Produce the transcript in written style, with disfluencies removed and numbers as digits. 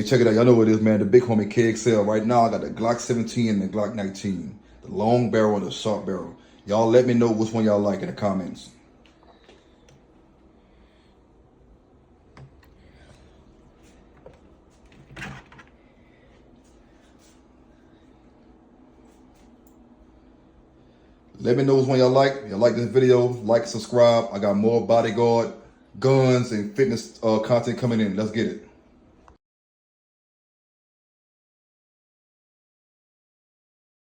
check it out. Y'all know what it is, man. The big homie KXL. Right now, I got the Glock 17 and the Glock 19. The long barrel and the short barrel. Y'all let me know which one y'all like in the comments. Let me know which one y'all like. If y'all like this video, like, subscribe. I got more bodyguard, guns, and fitness content coming in. Let's get it.